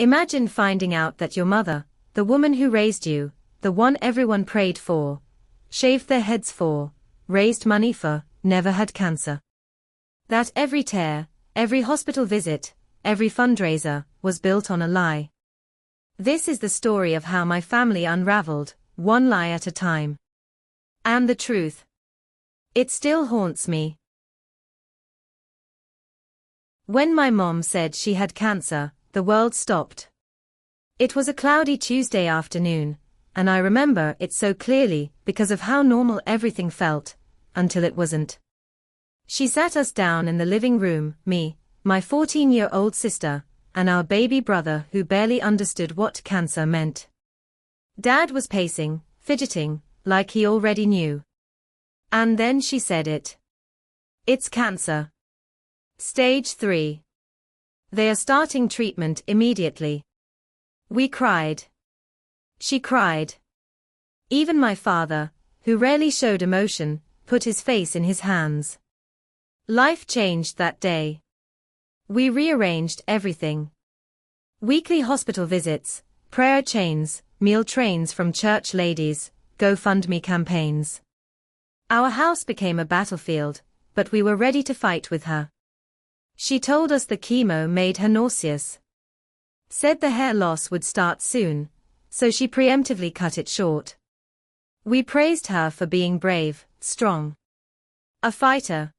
Imagine finding out that your mother, the woman who raised you, the one everyone prayed for, shaved their heads for, raised money for, never had cancer. That every tear, every hospital visit, every fundraiser, was built on a lie. This is the story of how my family unraveled, one lie at a time. And the truth. It still haunts me. When my mom said she had cancer, the world stopped. It was a cloudy Tuesday afternoon, and I remember it so clearly because of how normal everything felt, until it wasn't. She sat us down in the living room, me, my 14-year-old sister, and our baby brother who barely understood what cancer meant. Dad was pacing, fidgeting, like he already knew. And then she said it. It's cancer. Stage 3. They are starting treatment immediately. We cried. She cried. Even my father, who rarely showed emotion, put his face in his hands. Life changed that day. We rearranged everything. Weekly hospital visits, prayer chains, meal trains from church ladies, GoFundMe campaigns. Our house became a battlefield, but we were ready to fight with her. She told us the chemo made her nauseous. Said the hair loss would start soon, so she preemptively cut it short. We praised her for being brave, strong. A fighter.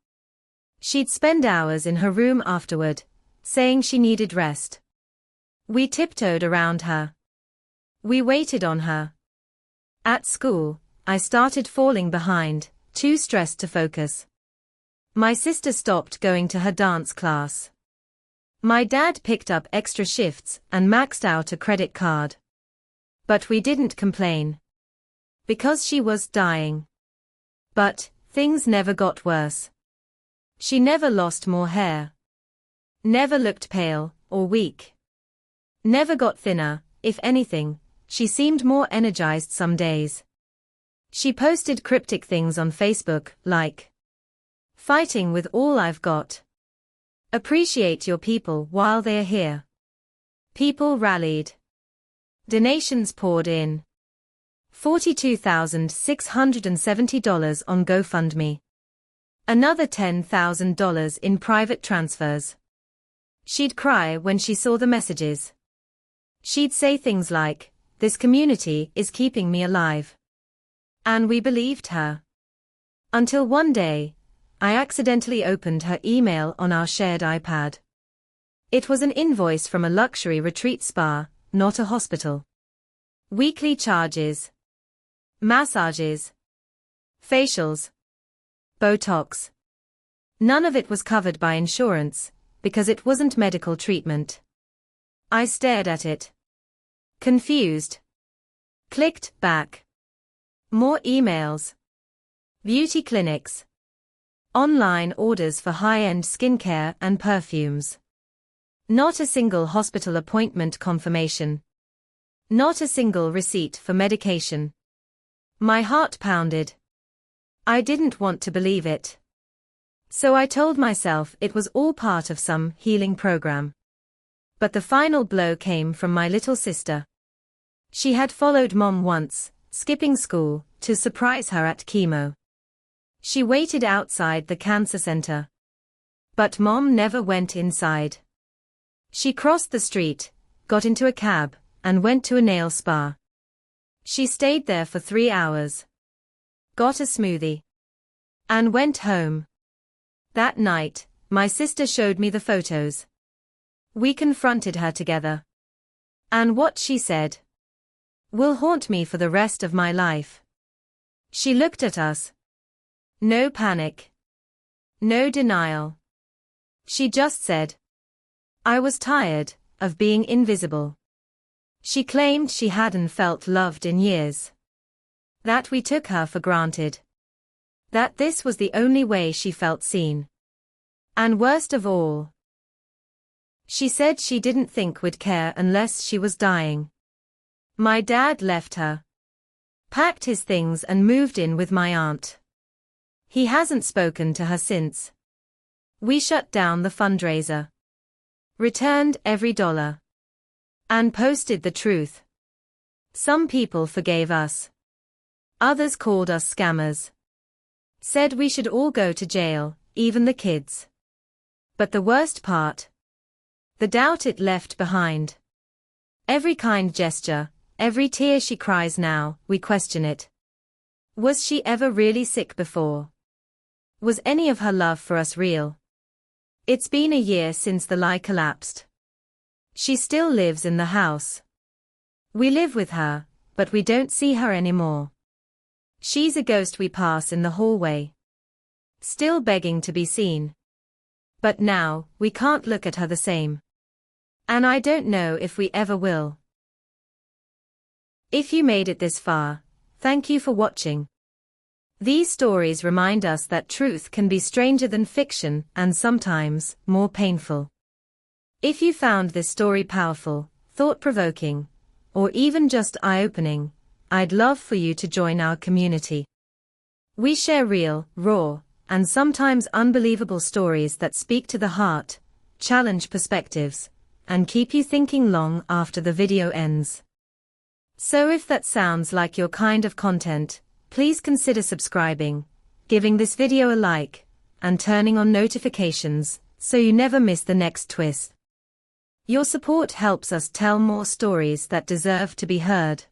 She'd spend hours in her room afterward, saying she needed rest. We tiptoed around her. We waited on her. At school, I started falling behind, too stressed to focus. My sister stopped going to her dance class. My dad picked up extra shifts and maxed out a credit card. But we didn't complain. Because she was dying. But things never got worse. She never lost more hair. Never looked pale or weak. Never got thinner, if anything, she seemed more energized some days. She posted cryptic things on Facebook, like, "Fighting with all I've got. Appreciate your people while they are here." People rallied. Donations poured in. $42,670 on GoFundMe. Another $10,000 in private transfers. She'd cry when she saw the messages. She'd say things like, "This community is keeping me alive." And we believed her. Until one day, I accidentally opened her email on our shared iPad. It was an invoice from a luxury retreat spa, not a hospital. Weekly charges. Massages. Facials. Botox. None of it was covered by insurance, because it wasn't medical treatment. I stared at it. Confused. Clicked back. More emails. Beauty clinics. Online orders for high-end skincare and perfumes. Not a single hospital appointment confirmation. Not a single receipt for medication. My heart pounded. I didn't want to believe it. So I told myself it was all part of some healing program. But the final blow came from my little sister. She had followed Mom once, skipping school, to surprise her at chemo. She waited outside the cancer center. But Mom never went inside. She crossed the street, got into a cab, and went to a nail spa. She stayed there for 3 hours. Got a smoothie. And went home. That night, my sister showed me the photos. We confronted her together. And what she said will haunt me for the rest of my life. She looked at us. No panic. No denial. She just said, "I was tired of being invisible." She claimed she hadn't felt loved in years. That we took her for granted. That this was the only way she felt seen. And worst of all, she said she didn't think we'd care unless she was dying. My dad left her. Packed his things and moved in with my aunt. He hasn't spoken to her since. We shut down the fundraiser. Returned every dollar. and posted the truth. Some people forgave us. Others called us scammers. Said we should all go to jail, even the kids. But the worst part? The doubt it left behind. Every kind gesture, every tear she cries now, we question it. Was she ever really sick before? Was any of her love for us real? It's been a year since the lie collapsed. She still lives in the house. We live with her, but we don't see her anymore. She's a ghost we pass in the hallway. Still begging to be seen. But now, we can't look at her the same. And I don't know if we ever will. If you made it this far, thank you for watching. These stories remind us that truth can be stranger than fiction and sometimes more painful. If you found this story powerful, thought-provoking, or even just eye-opening, I'd love for you to join our community. We share real, raw, and sometimes unbelievable stories that speak to the heart, challenge perspectives, and keep you thinking long after the video ends. So if that sounds like your kind of content, please consider subscribing, giving this video a like, and turning on notifications so you never miss the next twist. Your support helps us tell more stories that deserve to be heard.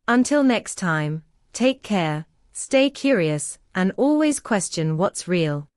Until next time, take care, stay curious, and always question what's real.